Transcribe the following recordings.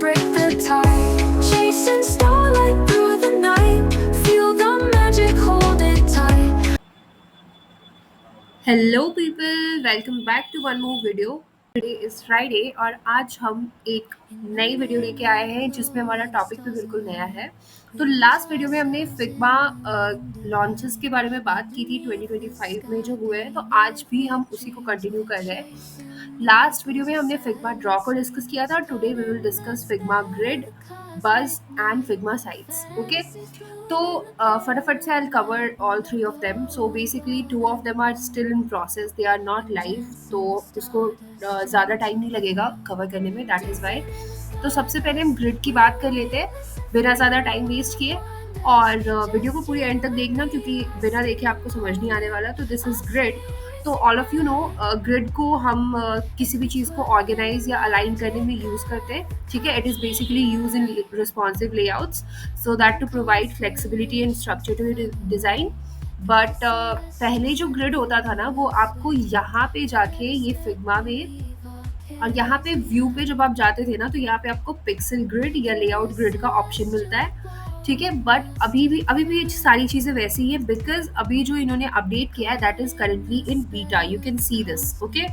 break the tide. Chasing starlight through the night. Feel the magic, hold it tight. Hello people, welcome back to one more video. Today is Friday और आज हम एक नई video लेके आए हैं जिसमें हमारा टॉपिक भी बिल्कुल नया है। तो लास्ट वीडियो में हमने फिग्मा लॉन्चेस के बारे में बात की थी 2025 में जो हुए हैं, तो आज भी हम उसी को कंटिन्यू कर रहे हैं। लास्ट वीडियो में हमने फिग्मा ड्रॉ को डिस्कस किया था। Today we will discuss Figma grid, buzz and Figma sites. Okay, तो फटाफट से I cover all three of them. So basically two of them are still in process, they are not live, तो उसको ज़्यादा time नहीं लगेगा cover करने में, दैट इज़ वाई। तो सबसे पहले हम ग्रिड की बात कर लेते हैं बिना ज़्यादा टाइम वेस्ट किए, और वीडियो को पूरी एंड तक देखना क्योंकि बिना देखे आपको समझ नहीं आने वाला। तो दिस इज़ ग्रिड। तो all of you know, grid को हम किसी भी चीज़ को ऑर्गेनाइज या अलाइन करने में यूज़ करते हैं। ठीक है, it is basically use in responsive layouts so that to provide flexibility and structure to your design. But पहले जो ग्रिड होता था ना, वो आपको यहाँ पे जाके ये फिग्मा में और यहाँ पे व्यू पे जब आप जाते थे ना, तो यहाँ पे आपको पिक्सल ग्रिड या लेआउट ग्रिड का ऑप्शन मिलता है। ठीक है, बट अभी भी ये सारी चीज़ें वैसी ही है बिकॉज अभी जो इन्होंने अपडेट किया है that is currently in beta, you can see this. Okay,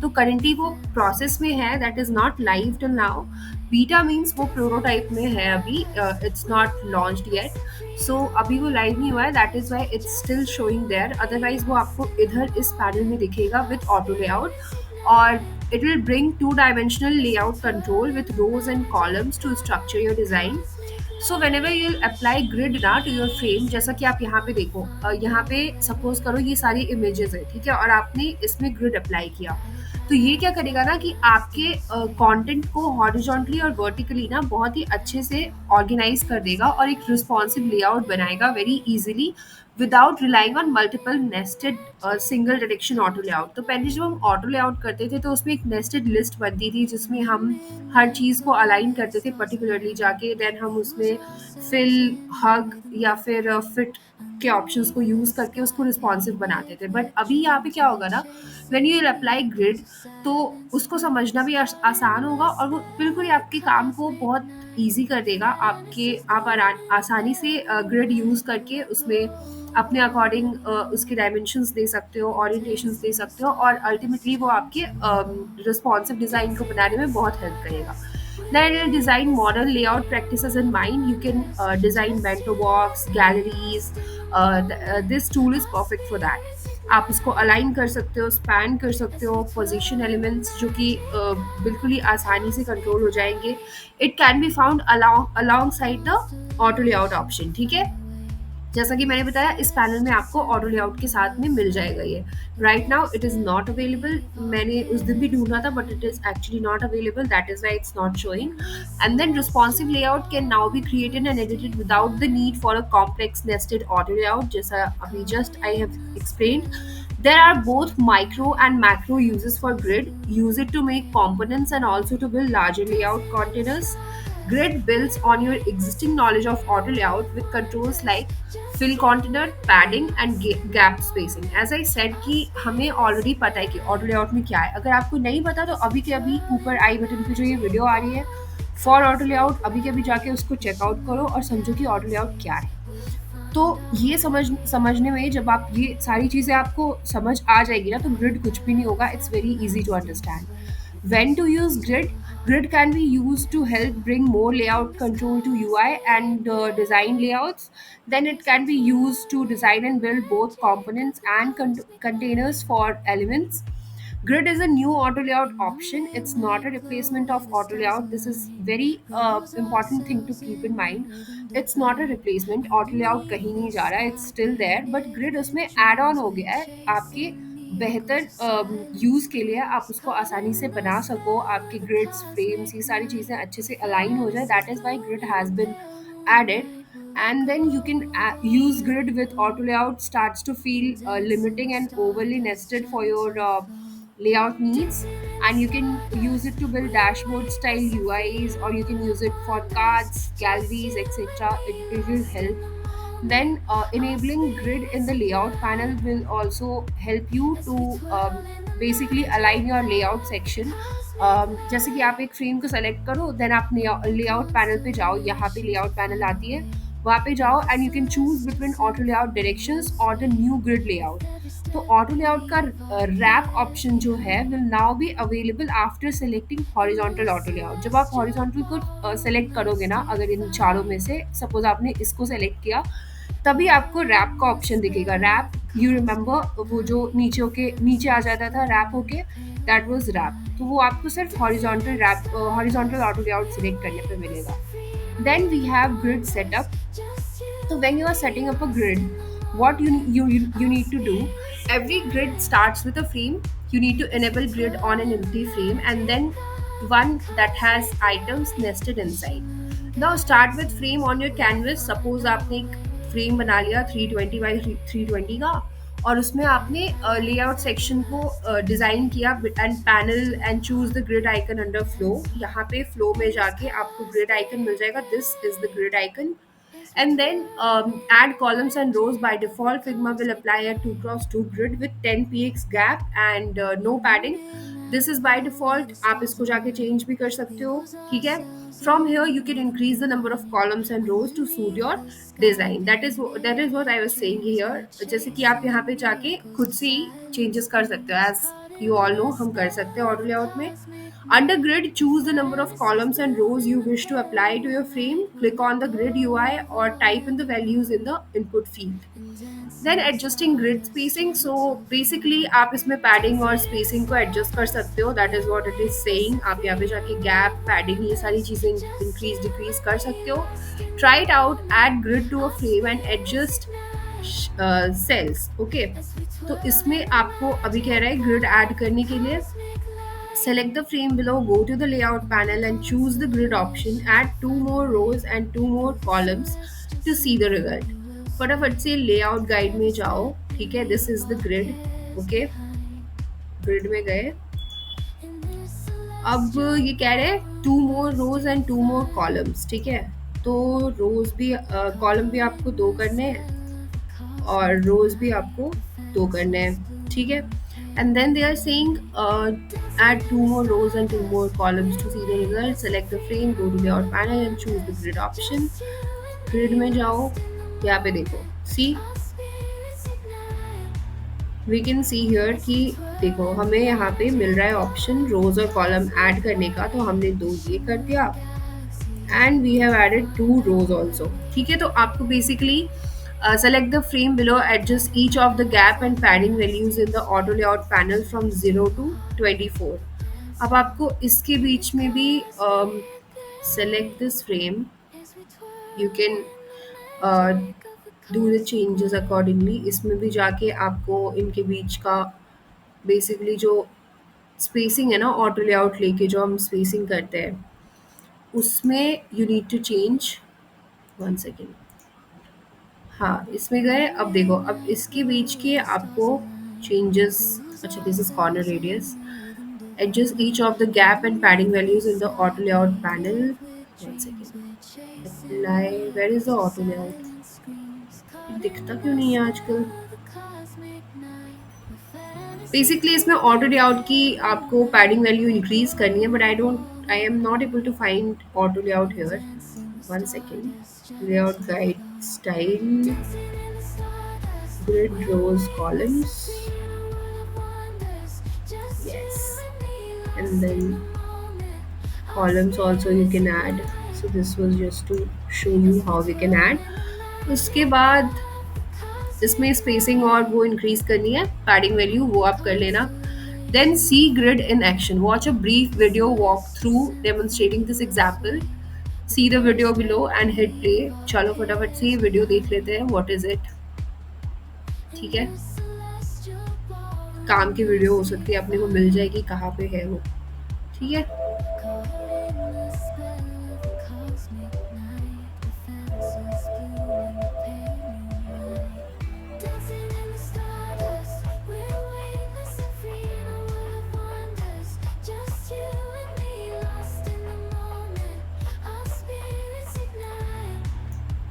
तो करेंटली वो प्रोसेस में है, that is not live till now. Beta means वो प्रोटोटाइप में है अभी, इट्स नॉट लॉन्च्ड येट। सो अभी वो लाइव नहीं हुआ है, that is why it's still showing there. Otherwise वो आपको इधर इस पैनल में दिखेगा विथ ऑटो लेआउट, और it will bring two-dimensional layout control with rows and columns to structure your design. So whenever you'll apply grid ना to your frame, जैसा कि आप यहाँ पे देखो, यहाँ पे सपोज करो ये सारी इमेजेस है, ठीक है, और आपने इसमें ग्रिड अप्लाई किया, तो ये क्या करेगा ना कि आपके कंटेंट को हॉरिजॉन्टली और वर्टिकली ना बहुत ही अच्छे से ऑर्गेनाइज कर देगा और एक रिस्पॉन्सिव लेआउट बनाएगा very easily without relying on multiple nested single direction auto layout. तो पहले जब हम ऑटो लेआउट करते थे तो उसमें एक नेस्टेड लिस्ट बनती थी जिसमें हम हर चीज़ को अलाइन करते थे पर्टिकुलरली जाके, देन हम उसमें फिल, हग या फिर फिट के ऑप्शंस को यूज़ करके उसको रिस्पॉन्सिव बनाते थे। बट अभी यहाँ पे क्या होगा ना, when you will apply grid, तो उसको समझना भी आसान होगा और वो बिल्कुल ही आपके काम को बहुत ईजी कर देगा। आप आसानी से ग्रिड यूज़ करके उसमें अपने अकॉर्डिंग उसके डायमेंशंस दे सकते हो, ओरिएंटेशंस दे सकते हो, और अल्टीमेटली वो आपके रिस्पॉन्सिव डिज़ाइन को बनाने में बहुत हेल्प करेगा। Then you'll design modern layout practices in mind. You can design bento box, galleries. This tool is perfect for that. आप इसको अलाइन कर सकते हो, स्पैन कर सकते हो, पोजीशन एलिमेंट्स जो कि बिल्कुल ही आसानी से कंट्रोल हो जाएंगे। It can be found along side the auto layout option. ठीक है, जैसा कि मैंने बताया इस पैनल में आपको ऑटो लेआउट के साथ में मिल जाएगा ये। Right now it is not available, मैंने उस दिन भी ढूंढा था but it is actually not available, that is why it's not showing. And then responsive layout can now be created and edited without the need for a complex nested auto layout, जैसा अभी just I have explained. There are both micro and macro uses for grid. Use it to make components and also to build larger layout containers. Grid builds on your existing knowledge of auto layout with controls like fill container, padding and gap spacing. As I said कि हमें already पता है कि auto layout में क्या है। अगर आपको नहीं पता तो अभी के अभी ऊपर आई बटन पे जो ये वीडियो आ रही है फॉर ऑटो लेआउट, अभी के अभी जाके उसको चेकआउट करो और समझो कि ऑटो लेआउट क्या है। तो ये समझने में जब आप ये सारी चीज़ें आपको समझ आ जाएगी ना, तो ग्रिड कुछ भी नहीं होगा, it's very easy to understand. When to use grid? Grid can be used to help bring more layout control to UI and design layouts. Then it can be used to design and build both components and containers for elements. Grid is a new auto layout option. It's not a replacement of auto layout. This is very important thing to keep in mind. It's not a replacement. Auto layout कहीं नहीं जा रहा है. It's still there. But grid उसमें add on हो गया है आपके बेहतर यूज़ के लिए। आप उसको आसानी से बना सको, आपके ग्रिड्स, फ्रेम्स, ये सारी चीज़ें अच्छे से अलाइन हो जाए। That is Y grid has been added. And then you can use grid with auto layout starts to feel limiting and overly nested for your layout needs. And you can use it to build dashboard style UIs, or you can use it for cards, galleries, etc. It will help. Then enabling grid in the layout panel will also help you to basically align your layout section जैसे कि आप एक frame को select करो, then आप layout panel पे जाओ, यहाँ पे लेआउट पैनल आती है, वहाँ पे जाओ and you can choose between auto layout directions और द न्यू ग्रिड लेआउट। तो ऑटो लेआउट का रैप ऑप्शन जो है will now be available after selecting horizontal auto layout. जब आप हॉरिजॉन्टल को सेलेक्ट करोगे ना, अगर इन चारों में से सपोज आपने इसको सेलेक्ट किया, तभी आपको रैप का ऑप्शन दिखेगा। रैप, यू रिमेंबर वो जो नीचे होके नीचे आ जाता था रैप होके, दैट वाज रैप। तो वो आपको सिर्फ horizontal wrap, horizontal auto layout select करने पे मिलेगा। Then we have grid setup. So when you are setting up a grid, what you need to do, every grid starts with a frame. You need to enable grid on an empty frame and then one that has items nested inside. Now start with frame on your canvas. Suppose आपने एक frame बना लिया 320 by 320 का, और उसमें आपने layout section को design किया and panel and choose the grid icon under flow. यहाँ पे फ्लो में जाके आपको ग्रिड आइकन मिल जाएगा, this is the grid icon. And then add columns and rows. By default, Figma will apply a 2x2 grid with 10 px gap and no padding. This is by default. आप इसको जाके change भी कर सकते हो, ठीक है? From here, you can increase the number of columns and rows to suit your design. That is what I was saying here. जैसे कि आप यहाँ पे जाके खुद से ही changes कर सकते हो, as you all know हम कर सकते हैं auto layout में। Under grid, choose the number of columns and rows you wish to apply to your frame. Click on the grid UI or type in the values in the input field. Then adjusting grid spacing. So basically आप इसमें padding और spacing को adjust कर सकते हो. That is what it is saying. आप यहाँ पे जाके gap, padding ये सारी चीजें increase, decrease कर सकते हो. Try it out. Add grid to a frame and adjust cells. Okay. तो इसमें आपको अभी कह रहा है grid add करने के लिए select the frame below, go to the layout panel and choose the grid option. Add 2 more rows and 2 more columns to see the result. फटाफट से layout guide में जाओ, ठीक है? This is the grid, okay? Grid में गए, अब ये कह रहे हैं 2 more rows and 2 more columns, ठीक है? तो rows भी column भी आपको 2 करने हैं और rows भी आपको 2 करने हैं, ठीक है? And then they are saying add 2 more rows and 2 more columns to see the result. Select the frame, go to layout panel and choose the grid option. Grid में जाओ, यहाँ पे देखो, see we can see here कि देखो हमें यहाँ पे मिल रहा है ऑप्शन रोज और कॉलम ऐड करने का, तो हमने 2 ये कर दिया and we have added 2 rows also, ठीक है? तो आपको basically select the frame below, adjust each of the gap and padding values in the auto layout panel from 0 to 24. अब आपको इसके बीच में भी select this frame, you can do the changes accordingly. इसमें भी जाके आपको इनके बीच का basically जो spacing है ना, auto layout लेके जो हम spacing करते हैं उसमें you need to change, one second, हाँ इसमें गए। अब देखो, अब इसके बीच के आपको changes, अच्छा this is corner radius, adjust each of the gap and padding values in the auto layout panel, one second, apply, where is the auto layout, दिखता क्यों नहीं है आजकल? बेसिकली इसमें ऑटो लेआउट की आपको पैडिंग वैल्यू इंक्रीज करनी है, but I am not able to find auto layout here, one second, layout guide style, grid rows columns, yes, and then columns also you can add. So this was just to show you how we can add. उसके बाद इसमें spacing और वो increase करनी है, padding value वो आप कर लेना. Then see grid in action. Watch a brief video walkthrough demonstrating this example. See the video below and hit play. चलो फटाफट से ये वीडियो देख लेते हैं. What is it? ठीक है, काम की वीडियो हो सकती है, अपने को मिल जाएगी कहाँ पे है वो, ठीक है?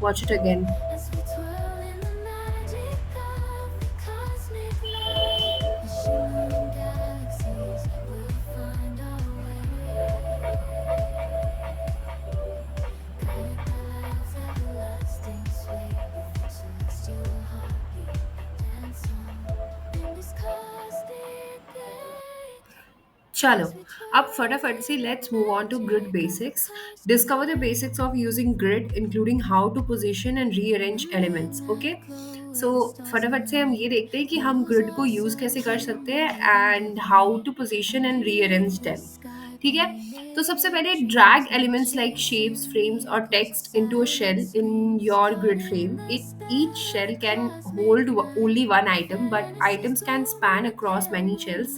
Watch it again. चलो, अब फटाफट से let's move on to grid basics. Discover the basics of using grid including how to position and rearrange elements. Okay, so फटाफट से हम ये देखते हैं कि हम ग्रिड को यूज कैसे कर सकते हैं and how to position and rearrange them. ठीक है, तो सबसे पहले drag elements like shapes, frames और text into a shell in your grid frame. Each shell can hold only one item, but items can span across many shells.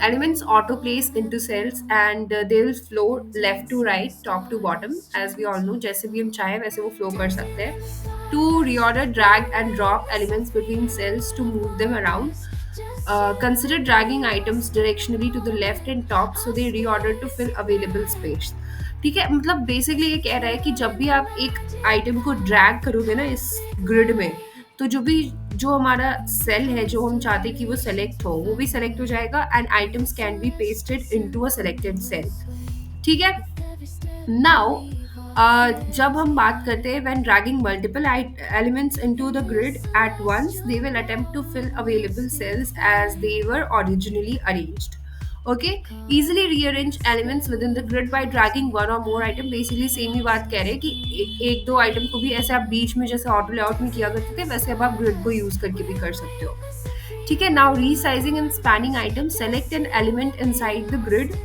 Elements auto place into cells and they will flow left to right, top to bottom, as we all know. जैसे भी हम चाहे वैसे वो flow कर सकते हैं. To reorder, drag and drop elements between cells to move them around. Consider dragging items directionally to the left and top so they reorder to fill available space. ठीक है, मतलब बेसिकली ये कह रहा है कि जब भी आप एक आइटम को ड्रैग करोगे ना इस ग्रिड में, तो जो हमारा सेल है जो हम चाहते हैं कि वो सेलेक्ट हो, वो भी सेलेक्ट हो जाएगा and items can be pasted into a selected cell. ठीक है, नाउ जब हम बात करते हैं when dragging multiple elements into the grid at once, they will attempt to fill available cells as they were originally arranged. Okay, easily rearrange elements with in the grid by dragging one और more item. Basically same ही बात कह रहे हैं कि एक दो item को भी ऐसे आप बीच में जैसे ऑटो लेआउट में किया करते थे वैसे अब आप ग्रिड को यूज करके भी कर सकते हो. ठीक है, now resizing and spanning item. Select an element inside the grid.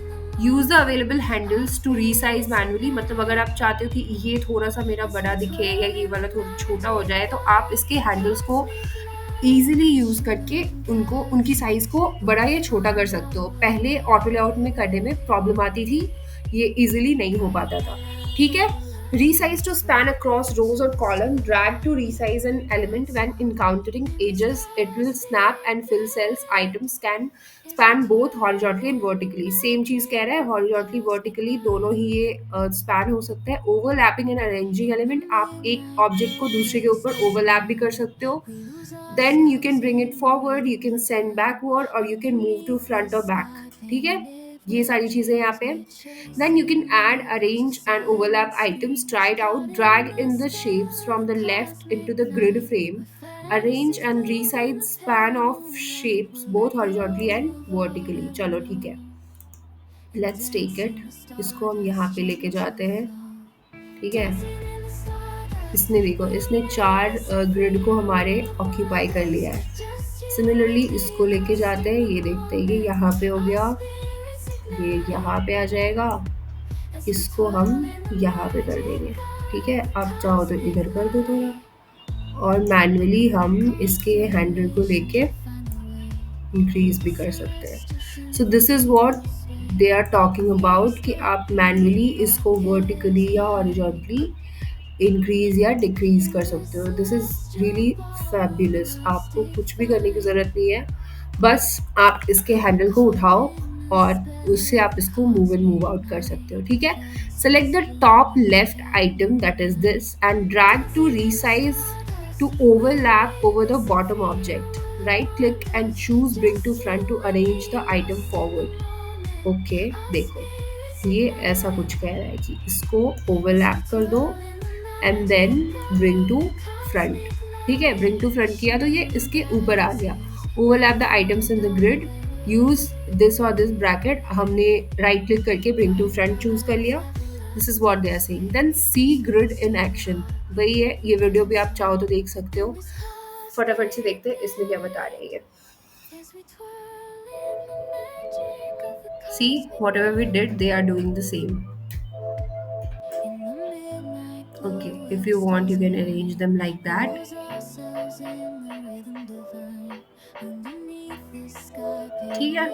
Use the available handles to resize manually. मतलब अगर आप चाहते हो कि ये थोड़ा सा मेरा बड़ा दिखे या ये वाला थोड़ा छोटा हो जाए, तो आप इसके हैंडल्स को ईजिली यूज करके उनको उनकी साइज को बड़ा या छोटा कर सकते हो. पहले ऑटो लेआउट में करने में प्रॉब्लम आती थी, ये इजीली नहीं हो पाता था. ठीक है, resize to span across rows or column. Drag to resize an element when encountering edges. It will snap and fill cells. Items can span both horizontally and vertically. Same चीज कह रहा है, horizontally vertically दोनों ही ये span हो सकता है. Overlapping and arranging element. आप एक ऑब्जेक्ट को दूसरे के ऊपर overlap भी कर सकते हो. Then you can bring it forward, you can send backward or you can move to front or back. ठीक है, ये सारी चीजें यहाँ पे. Then you can add, arrange and overlap items. Try it out. Drag in the shapes from the left into the grid frame. Arrange and resize span of shapes both horizontally and vertically. चलो ठीक है, let's take it. इसको हम यहाँ पे लेके जाते हैं. ठीक है, इसने देखो, इसने 4 ग्रिड को हमारे ऑक्यूपाई कर लिया है. सिमिलरली इसको लेके जाते हैं. ये देखते हैं, ये यहाँ पे हो गया, ये यहाँ पे आ जाएगा, इसको हम यहाँ पे कर देंगे. ठीक है, आप चाहो तो इधर कर दो थोड़ा, और मैनुअली हम इसके हैंडल को लेके इंक्रीज भी कर सकते हैं. So this is what they are talking about कि आप मैनुअली इसको वर्टिकली या हॉरिजॉन्टली इंक्रीज या डिक्रीज कर सकते हो. This is really fabulous. आपको कुछ भी करने की ज़रूरत नहीं है, बस आप इसके हैंडल को उठाओ और उससे आप इसको मूव इन मूव आउट कर सकते हो. ठीक है, select the top left item that is this and drag to resize to overlap over the bottom object. Right click and choose bring to front to arrange the item forward. Okay, देखो ये ऐसा कुछ कह रहा है कि इसको overlap कर दो and then bring to front. ठीक है, ब्रिंग टू फ्रंट किया तो ये इसके ऊपर आ गया. Overlap the items in the grid. Use this और दिस ब्रैकेट. हमने राइट क्लिक करके ब्रिंग टू फ्रंट चूज कर लिया. This is what they are saying. Then see grid in action. वही है, ये वीडियो भी आप चाहो तो देख सकते हो. फटाफट से देखते हैं इसमें क्या बता रही है. See, whatever we did, they are doing the same. Okay, if you want, you can arrange them like that. ठीक है,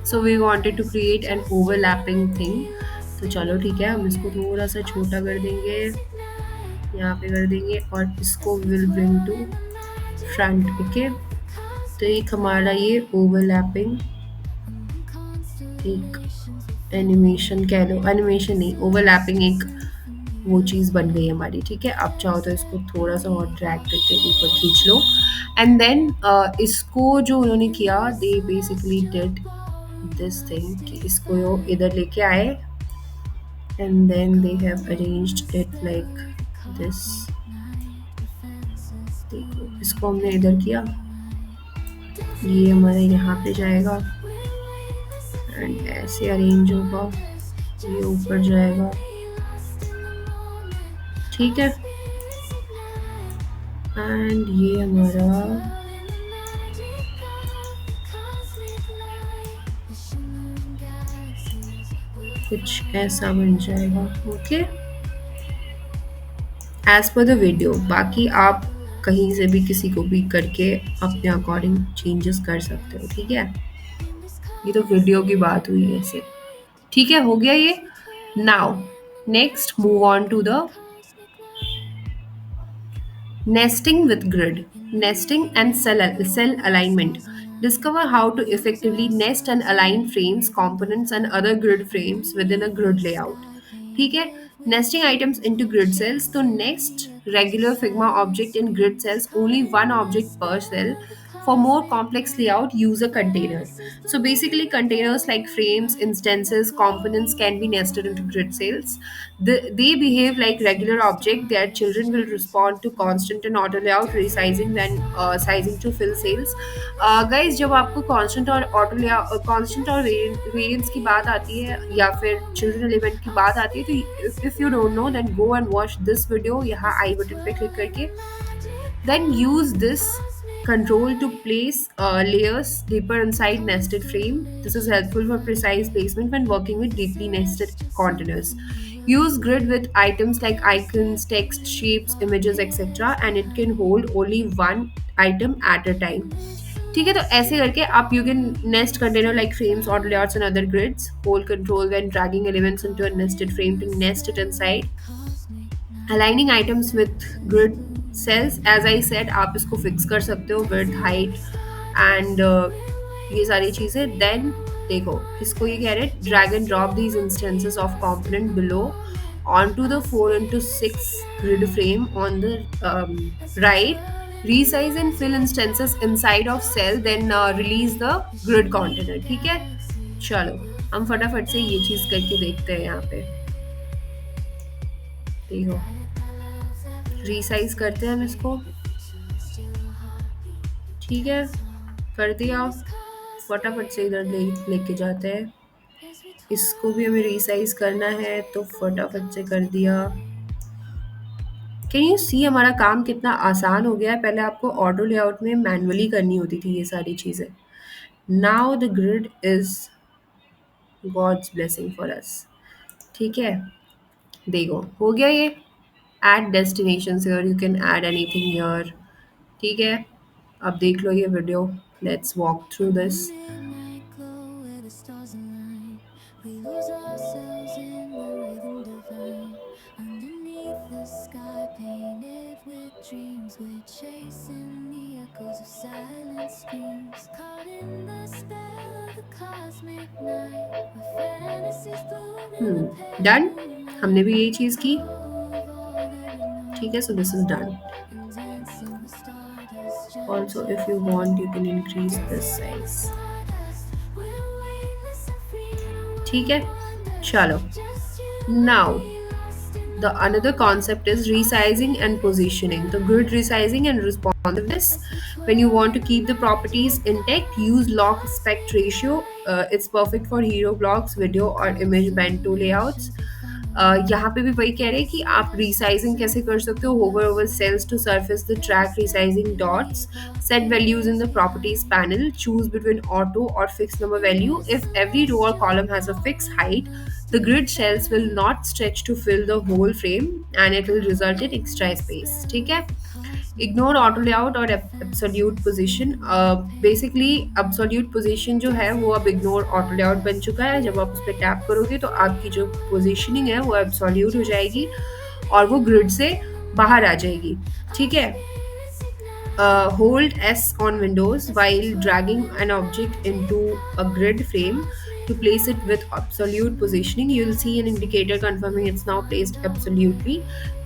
so we wanted to create an overlapping thing. तो चलो ठीक है, हम इसको थोड़ा सा छोटा कर देंगे, यहाँ पे कर देंगे और इसको will bring to front. Okay, तो एक हमारा ये ओवरलैपिंग एक एनिमेशन कह लो, एनिमेशन नहीं, ओवरलैपिंग एक वो चीज़ बन गई हमारी। ठीक है, आप चाहो तो इसको थोड़ा सा और ड्रैग करके ऊपर खींच लो। एंड देन इसको जो उन्होंने किया, they basically did this thing कि इसको इधर लेके आए and then they have arranged it like this. देखो, इसको हमने इधर किया, ये हमारे यहाँ पे जाएगा एंड ऐसे अरेंज होगा, ये ऊपर जाएगा। ठीक है, एंड ये हमारा कुछ ऐसा बन जाएगा। Okay, as per the video. बाकी आप कहीं से भी किसी को भी करके अपने अकॉर्डिंग चेंजेस कर सकते हो। ठीक है, ये तो वीडियो की बात हुई ऐसे। ठीक है, हो गया ये। Now next move on to the nesting with grid, nesting and cell alignment. Discover how to effectively nest and align frames, components, and other grid frames within a grid layout. ठीक है, nesting items into grid cells. तो next regular Figma object in grid cells, only one object per cell. For more complex layout, use a container. So basically, containers like frames, instances, components can be nested into grid cells. They behave like regular object. Their children will respond to constant and auto layout resizing when sizing to fill cells. Guys, जब आपको constant और auto layout, constant और variance की बात आती है या फिर children element की बात आती है, तो if you don't know, then go and watch this video. यहाँ I button पे click करके then use this control to place layers deeper inside nested frame. This is helpful for precise placement when working with deeply nested containers. Use grid with items like icons, text, shapes, images, etc. and it can hold only one item at a time. ठीक है, तो ऐसे करके आप you can nest container like frames और layouts and other grids, hold control when dragging elements into a nested frame to nest it inside, aligning items with grid cells. As I said, आप इसको fix कर सकते हो with height and ये सारी चीज़ें। Then देखो, इसको ये कह रहे हैं drag and drop these instances of component below onto the 4x6 grid frame on the right. Resize and fill instances inside of cell, then release the grid container. ठीक है, चलो हम फटाफट से ये चीज़ करके देखते हैं। यहाँ पे देखो, रीसाइज करते हैं हम इसको। ठीक है, कर दिया, फटाफट से इधर लेके जाते हैं। इसको भी हमें रीसाइज करना है तो फटाफट से कर दिया। कैन यू सी हमारा काम कितना आसान हो गया है। पहले आपको ऑटो लेआउट में मैनुअली करनी होती थी ये सारी चीज़ें। Now the grid is God's blessing for us. ठीक है, देखो हो गया ये। Add destination here, you can add anything here. ठीक है, अब देख लो ये video. Let's walk through this. We lose ourselves in the rhythm divine. Underneath the sky, painted with dreams, we're chasing the echoes of silent screams. Caught in the spell of the cosmic night, where fantasies bloom in the done, हमने भी यही चीज़ की। ठीक है, so this is done. Also, if you want, you can increase this size. ठीक है, चलो। Now the another concept is resizing and positioning. The grid resizing and responsiveness. When you want to keep the properties intact, use log aspect ratio. It's perfect for hero blocks, video or image bento layouts. यहाँ पे भी वही कह रहे हैं कि आप resizing कैसे कर सकते हो। Hover over cells to surface the track resizing dots, set values in the properties panel, choose between auto और fix number value. If every row और column has a fix height, the grid cells will not stretch to fill the whole frame and it will result in extra space. ठीक है, ignore auto layout और absolute position. Basically absolute position जो है वो अब ignore auto layout बन चुका है। जब आप उस पर टैप करोगे तो आपकी जो पोजीशनिंग है वो एब्सोल्यूट हो जाएगी और वो ग्रिड से बाहर आ जाएगी। ठीक है, hold S on Windows while dragging an object into a grid frame to place it with absolute positioning, you'll see an indicator confirming it's now placed absolutely.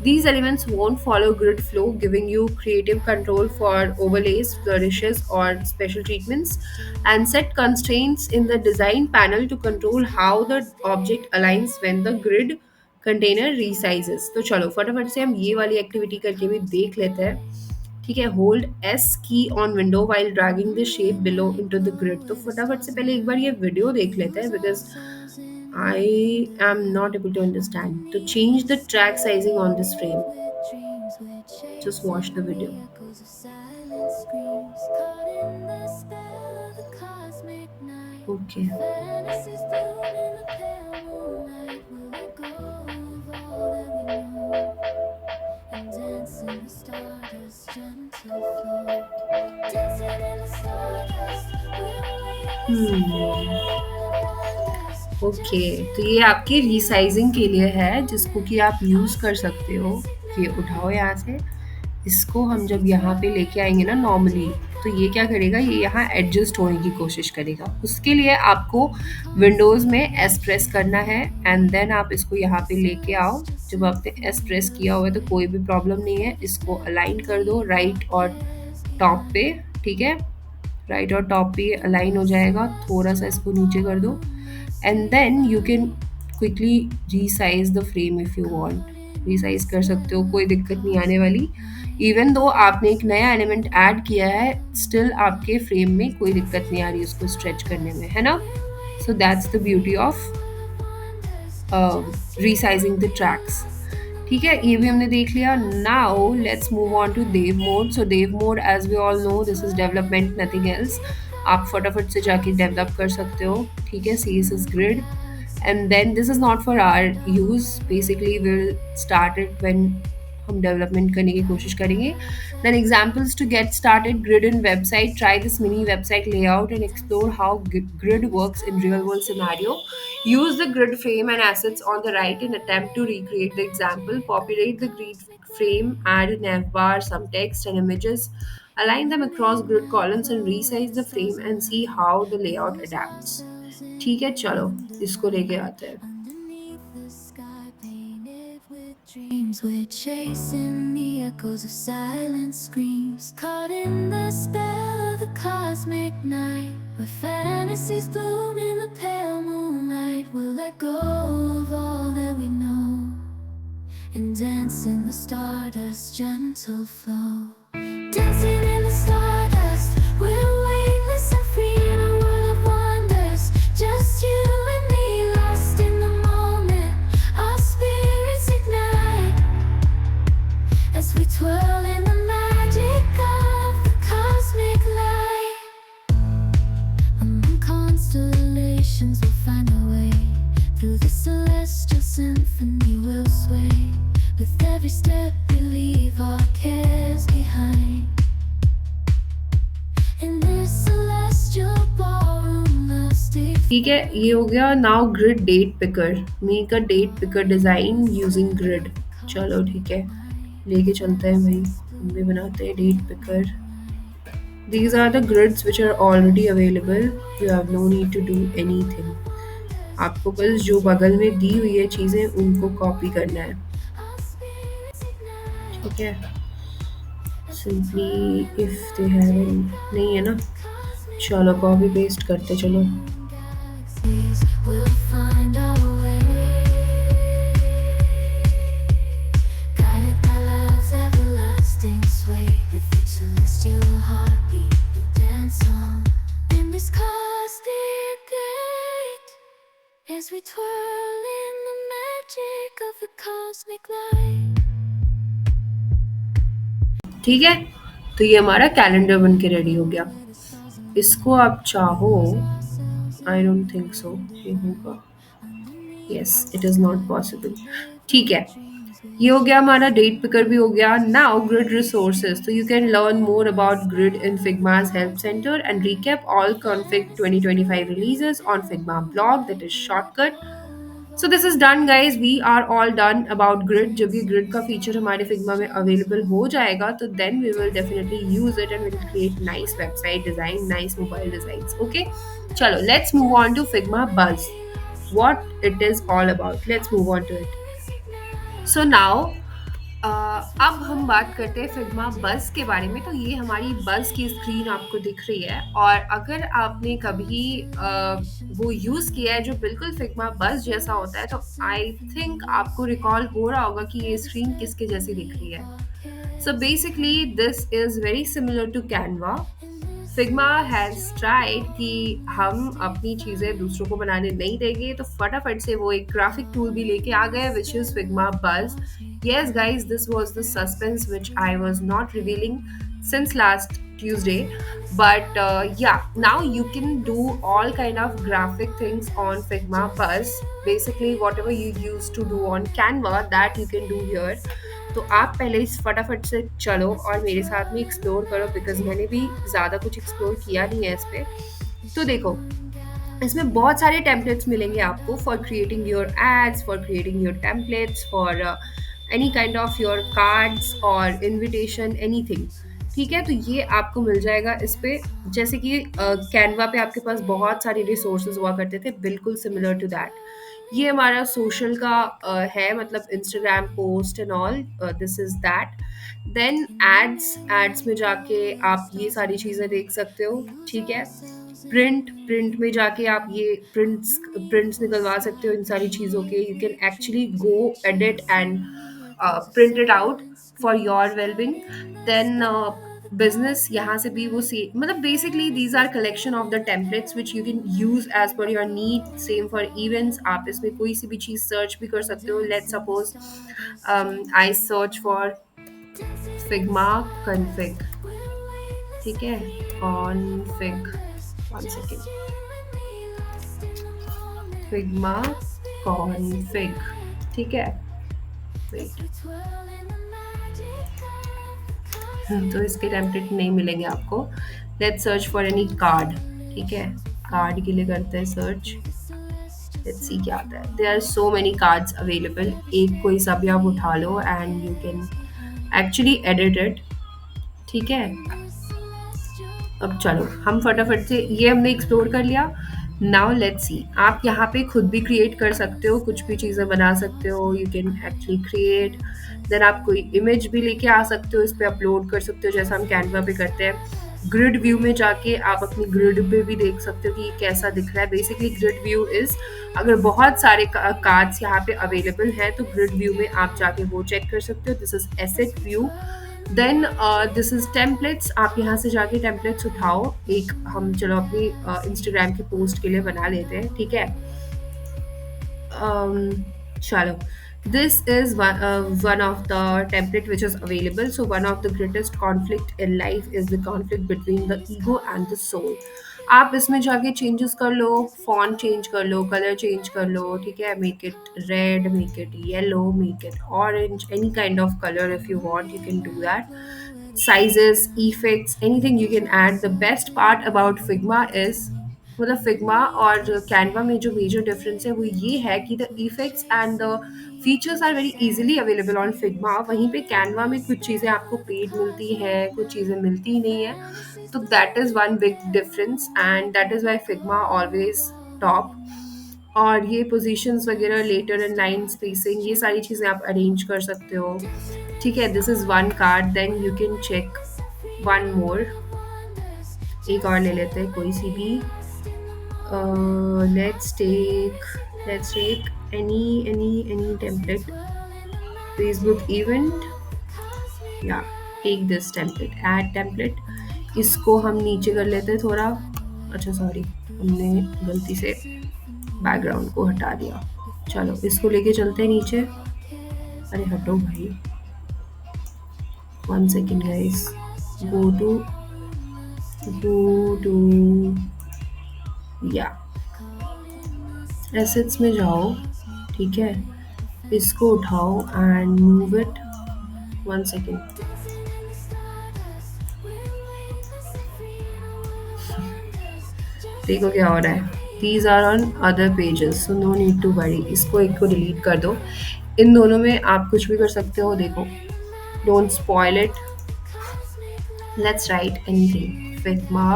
These elements won't follow grid flow, giving you creative control for overlays, flourishes, or special treatments, and set constraints in the design panel to control how the object aligns when the grid container resizes. तो चलो फटाफट से हम ये वाली activity करके भी देख लेते हैं. ठीक है, होल्ड एस की on window while dragging the shape below into the grid. तो फटाफट से पहले एक बार ये वीडियो देख लेते हैं because I am not able to understand. तो change the track sizing on this frame. Just watch the video. Okay. Okay, तो ये आपके रीसाइजिंग के लिए है जिसको कि आप यूज़ कर सकते हो. ये उठाओ यहाँ से, इसको हम जब यहाँ पे लेके आएंगे ना नॉर्मली, तो ये क्या करेगा, ये यहाँ एडजस्ट होने की कोशिश करेगा. उसके लिए आपको विंडोज़ में एस प्रेस करना है एंड देन आप इसको यहाँ पे लेके आओ. जब आपने एस प्रेस किया हुआ है तो कोई भी प्रॉब्लम नहीं है. इसको अलाइन कर दो राइट और टॉप पे. ठीक है, राइट और टॉप पे अलाइन हो जाएगा. थोड़ा सा इसको नीचे कर दो and then you can quickly resize the frame if you want. Resize कर सकते हो, कोई दिक्कत नहीं आने वाली. इवन दो आपने एक नया एलिमेंट ऐड किया है, स्टिल आपके फ्रेम में कोई दिक्कत नहीं आ रही उसको स्ट्रेच करने में, है ना. So that's the beauty of resizing the tracks. ठीक है, ये भी हमने देख लिया. Now let's move on to dev mode. So dev mode as we all know this is development, nothing else. आप फटाफट से जाके डेवलप कर सकते हो. ठीक है, CSS grid. And then this is not for our use, basically we'll start it when हम डेवलपमेंट करने की कोशिश करेंगे. Then examples to get started: grid in website. Try this mini website layout and explore how grid works in real world scenario. Use the grid frame and assets on the right and attempt to recreate the example. Populate the grid frame, add a navbar, some text and images. Align them across grid columns and resize the frame and see how the layout adapts. ठीक है, चलो इसको लेके आते हैं. Dreams we're chasing the echoes of silent screams, caught in the spell of the cosmic night, where fantasies bloom in the pale moonlight. We'll let go of all that we know and dance in the stardust gentle flow. Dancing in the stardust, we're weightless and free in a world of wonders. Just you and me, lost in the moment. Our spirits ignite as we twirl in the magic of the cosmic light. Among constellations we'll find a way. Through the celestial symphony we'll sway. With every step we leave our cares behind. In this celestial ballroom we'll stay. ठीक है, ये हो गया. Now grid date picker. Make a date picker design using grid. चलो ठीक है, लेके चलते हैं भाई, हम भी बनाते हैं date picker. These are the grids which are already available. You have no need to do anything. आपको बस जो बगल में दी हुई है चीज़ें उनको कॉपी करना है. ठीक है, सिंपली इफ दे हैव नहीं है ना, चलो कॉपी पेस्ट करते चलो. We'll find our way, guided by love's everlasting sway. With each celestial heartbeat, we'll dance on in this cosmic gate as we twirl in the magic of the cosmic light. ठीक है, तो ये हमारा calendar बन के ready हो गया. इसको आप चाहो, आई डोंट थिंक सो ये होगा. Yes, it is not possible. ठीक है, ये हो गया हमारा डेट पिकर भी हो गया. Now grid resources. तो you can learn more about grid in Figma's help center and recap all config 2025 releases on Figma blog, that is shortcut. So this is done guys, we are all done about grid. जब ये grid का feature हमारे Figma में available हो जाएगा तो then we will definitely use it and will create nice website design, nice mobile design. Okay, चलो let's move on to Figma Buzz. What it is all about, let's move on to it. So now अब हम बात करते हैं Figma बस के बारे में. तो ये हमारी बस की स्क्रीन आपको दिख रही है, और अगर आपने कभी वो यूज़ किया है जो बिल्कुल फिग्मा बस जैसा होता है, तो आई थिंक आपको रिकॉल हो रहा होगा कि ये स्क्रीन किसके जैसी दिख रही है. So basically this is very similar to Canva. Figma has tried कि हम अपनी चीज़ें दूसरों को बनाने नहीं देंगे, तो फटाफट से वो एक ग्राफिक टूल भी लेके आ गए, विच इज़ फिग्मा बज. Yes, guys, this was the suspense which I was not revealing since last Tuesday. But yeah, now you can do all kind of graphic things on Figma Buzz. Basically, whatever you used to do on Canva, that you can do here. तो आप पहले इस फटाफट से चलो और मेरे साथ में एक्सप्लोर करो, बिकॉज मैंने भी ज़्यादा कुछ एक्सप्लोर किया नहीं है इस पर. तो देखो, इसमें बहुत सारे टेम्पलेट्स मिलेंगे आपको for creating your ads, for creating your templates, for any kind of your cards और इनविटेशन, एनीथिंग. ठीक है, तो ये आपको मिल जाएगा इस पे. जैसे कि कैनवा पे आपके पास बहुत सारे रिसोर्सेज हुआ करते थे, बिल्कुल सिमिलर टू दैट. ये हमारा सोशल का है, मतलब Instagram post and all, this is that. Then ads, ads में जाके आप ये सारी चीज़ें देख सकते हो. ठीक है, प्रिंट में जाके आप ये प्रिंट्स निकलवा सकते हो इन सारी चीज़ों के. You can actually go edit and print it out for your wellbeing. Then business, यहाँ से भी वो मतलब basically these are collection of the templates which you can use as per your need. Same for events, आप इसमें कोई सी भी चीज़ search भी कर सकते हो. Let's suppose I search for Figma config. ठीक है, config, one second, Figma config. ठीक है, वेट, तो इसके टेम्पलेट नहीं मिलेंगे आपको. Let's search for any card. ठीक है, कार्ड के लिए करते हैं सर्च. लेट्स सी क्या आता है. There are so many cards available. एक कोई सा भी आप उठा लो and you can actually edit it. ठीक है, अब चलो हम फटाफट से, ये हमने एक्सप्लोर कर लिया. नाउ लेट्स सी, आप यहाँ पे खुद भी क्रिएट कर सकते हो, कुछ भी चीज़ें बना सकते हो. You can actually create. Then आप कोई इमेज भी लेके आ सकते हो, इस पर अपलोड कर सकते हो जैसा हम कैनवा पे करते हैं. ग्रिड व्यू में जाके आप अपनी ग्रिड पे भी देख सकते हो कि ये कैसा दिख रहा है. बेसिकली ग्रिड व्यू इज़, अगर बहुत सारे कार्ड्स यहाँ पे अवेलेबल हैं तो ग्रिड व्यू में आप जाके वो चेक कर सकते हो. This is asset view. Then this is templates. आप यहाँ से जाके टेम्पलेट्स उठाओ. एक हम चलो अपनी इंस्टाग्राम की पोस्ट के लिए बना लेते हैं. ठीक है, चलो, this is one of the template which is available. So one of the greatest conflict in life is the conflict between the ego and the soul. आप इसमें जाके चेंजेस कर लो, फॉन्ट चेंज कर लो, कलर चेंज कर लो. ठीक है, make it red, make it yellow, make it orange, any kind of colour if you want, you can do that. Sizes, effects, anything you can add. The best part about Figma is, मतलब Figma और Canva में जो major difference है वो ये है कि the effects and the features are very easily available on Figma. वहीं पे कैनवा में कुछ चीज़ें आपको पेड मिलती हैं, कुछ चीज़ें मिलती ही नहीं है. तो that is one big difference and that is Y Figma always top. और ये पोजीशंस वगैरह, लेटर एंड लाइन स्पेसिंग, ये सारी चीज़ें आप अरेंज कर सकते हो. ठीक है, this is one card. Then you can check one more. एक और ले लेते हैं कोई सी भी. let's take any template. Facebook event, yeah, take this template, add template. इसको हम नीचे कर लेते हैं थोड़ा. अच्छा सॉरी, हमने गलती से बैकग्राउंड को हटा दिया. चलो इसको लेके चलते हैं नीचे. अरे हटो भाई, one second guys. go to या एसेट्स में जाओ. ठीक है, इसको उठाओ and move it. One second, देखो क्या हो रहा है. These are on other pages, so no need to worry. इसको एक को डिलीट कर दो। इन दोनों में आप कुछ भी कर सकते हो, देखो, don't spoil it. Let's write anything. Figma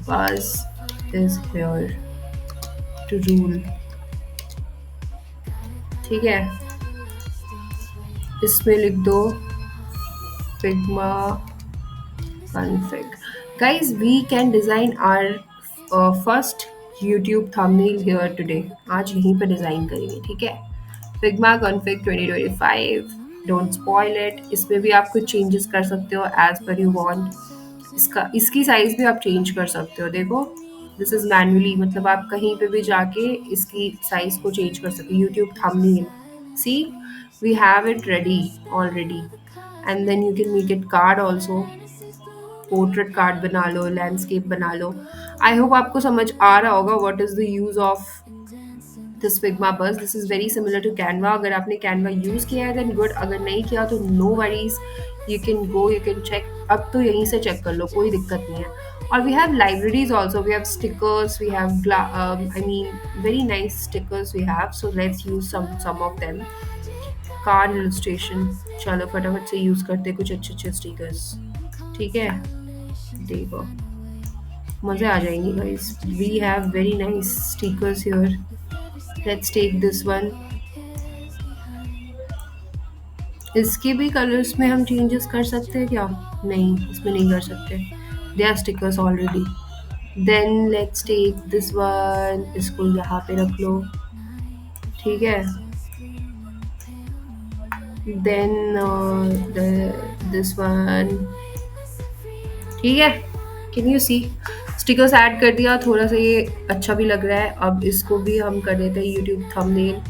बस इज हियर टू रूल। ठीक है, इसमें लिख दो Figma config. Guys, we can design our first YouTube thumbnail here today. आज यहीं पे डिज़ाइन करेंगे, ठीक है। Figma config 2025, don't spoil it। इसमें भी आप कुछ चेंजेस कर सकते हो as per you want। इसकी साइज भी आप चेंज कर सकते हो, देखो, दिस इज मैनुअली, मतलब आप कहीं पे भी जाके इसकी साइज को चेंज कर सकते हो। YouTube thumbnail, see, we have it ready already. And then you can make it card also, portrait card बना लो, लैंडस्केप बना लो। आई होप आपको समझ आ रहा होगा what is the use of this Figma Buzz. This is very similar to Canva. अगर आपने कैनवा यूज किया है देन गुड, अगर नहीं किया तो no worries, you can go, you can check. अब तो यहीं से चेक कर लो, कोई दिक्कत नहीं है। और we have libraries also, we have stickers, we have I mean very nice stickers we have, so let's use some of them. Card illustration, चलो फटाफट से यूज करते कुछ अच्छे अच्छे स्टिकर्स, ठीक है। देखो, मजे आ जाएंगे guys. We have very nice stickers here. Let's take this one. इसके भी कलर्स में हम चेंजेस कर सकते हैं क्या? नहीं, इसमें नहीं कर सकते, they are stickers already. Then let's take this one, इसको यहाँ पे रख लो, ठीक है। देन दिस वन, ठीक है। Can you see, stickers add कर दिया, थोड़ा सा ये अच्छा भी लग रहा है। अब इसको भी हम कर देते हैं यूट्यूब थंबनेल।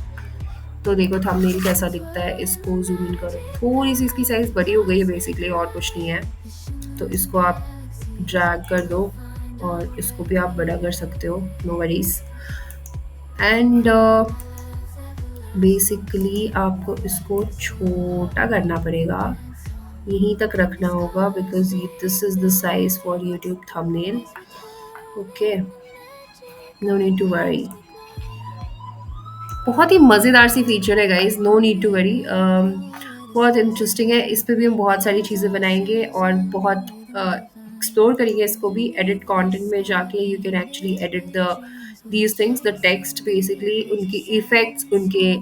तो देखो थंबनेल कैसा दिखता है, इसको जूम इन करो, थोड़ी सी इसकी साइज बड़ी हो गई है बेसिकली, और कुछ नहीं है। तो इसको आप ड्रैग कर दो और इसको भी आप बड़ा कर सकते हो, नो वरीज। एंड बेसिकली आपको इसको छोटा करना पड़ेगा, यहीं तक रखना होगा, because this is the size for YouTube thumbnail. Okay, no need to worry. बहुत ही मज़ेदार सी फीचर है guys, no need to worry. बहुत इंटरेस्टिंग है, इस पे भी हम बहुत सारी चीज़ें बनाएंगे और बहुत एक्सप्लोर करेंगे इसको भी। एडिट कंटेंट में जाके you can actually edit the these things, the text basically, उनके इफेक्ट्स, उनके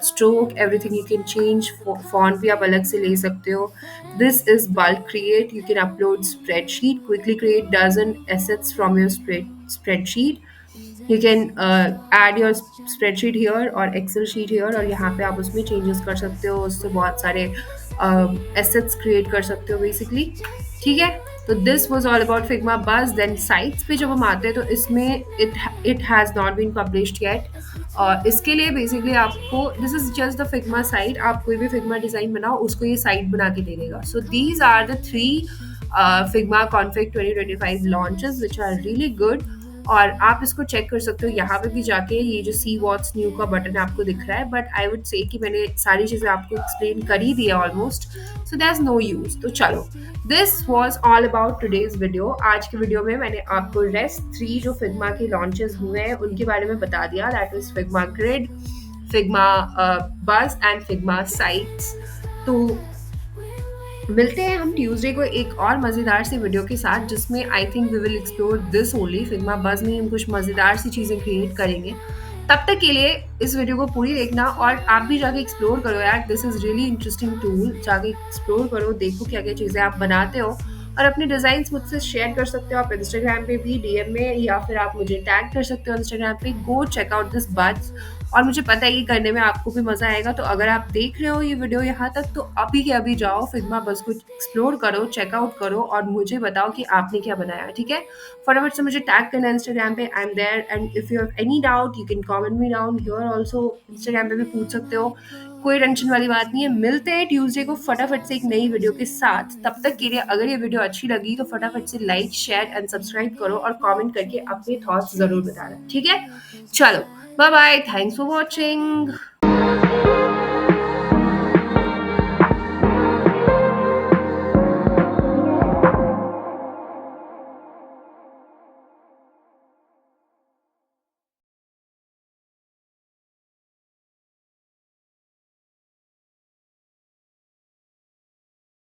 stroke, everything you can change. Font भी आप अलग से ले सकते हो। This is bulk create, you can upload spreadsheet, quickly create dozen assets from your spreadsheet. You can add your spreadsheet here और एक्सेल शीट हियर, और यहाँ पे आप उसमें चेंजेस कर सकते हो, उससे बहुत सारे एसेट्स क्रिएट कर सकते हो बेसिकली, ठीक है। तो this was all about Figma बस। देन साइट्स पे जब हम आते हैं तो इसमें it has not been published yet, और इसके लिए बेसिकली आपको, this is just the Figma site, आप कोई भी फिग्मा डिज़ाइन बनाओ उसको ये साइट बना के दे देगा। So these are the 3 Figma config 2025 launches which are really good, और आप इसको चेक कर सकते हो यहाँ पे भी जाके। ये जो सी व्हाट्स न्यू का बटन आपको दिख रहा है, बट आई वुड से कि मैंने सारी चीज़ें आपको एक्सप्लेन कर ही दी है almost, so there is no use. तो चलो, this was all about today's video. आज की वीडियो में मैंने आपको रेस्ट 3 जो फिग्मा के लॉन्चेस हुए हैं उनके बारे में बता दिया, that is Figma grid, Figma बस एंड फिग्मा साइट्स। तो मिलते हैं हम ट्यूसडे को एक और मज़ेदार सी वीडियो के साथ, जिसमें I think we will explore this only. Figma बस में हम कुछ मज़ेदार सी चीज़ें क्रिएट करेंगे। तब तक के लिए इस वीडियो को पूरी देखना, और आप भी जाके एक्सप्लोर करो यार, this is really interesting tool. जाके एक्सप्लोर करो, देखो क्या क्या चीज़ें आप बनाते हो, और अपने डिज़ाइंस मुझसे शेयर कर सकते हो आप इंस्टाग्राम पे भी डीएम में, या फिर आप मुझे टैग कर सकते हो इंस्टाग्राम पे। Go check out this buds, और मुझे पता है कि करने में आपको भी मज़ा आएगा। तो अगर आप देख रहे हो ये वीडियो यहाँ तक, तो अभी के अभी जाओ फिग्मा बस को एक्सप्लोर करो, चेकआउट करो, और मुझे बताओ कि आपने क्या बनाया, ठीक है। फटाफट से मुझे टैग करना इंस्टाग्राम पे, I am there. And if you have any doubt you can comment me down here also, Instagram पे भी पूछ सकते हो, कोई टेंशन वाली बात नहीं है। मिलते हैं ट्यूसडे को फटाफट से एक नई वीडियो के साथ। तब तक के लिए अगर ये वीडियो अच्छी लगी तो फटाफट से लाइक, शेयर एंड सब्सक्राइब करो, और कमेंट करके अपने थॉट्स ज़रूर बताना, ठीक है। चलो, bye bye, thanks for watching.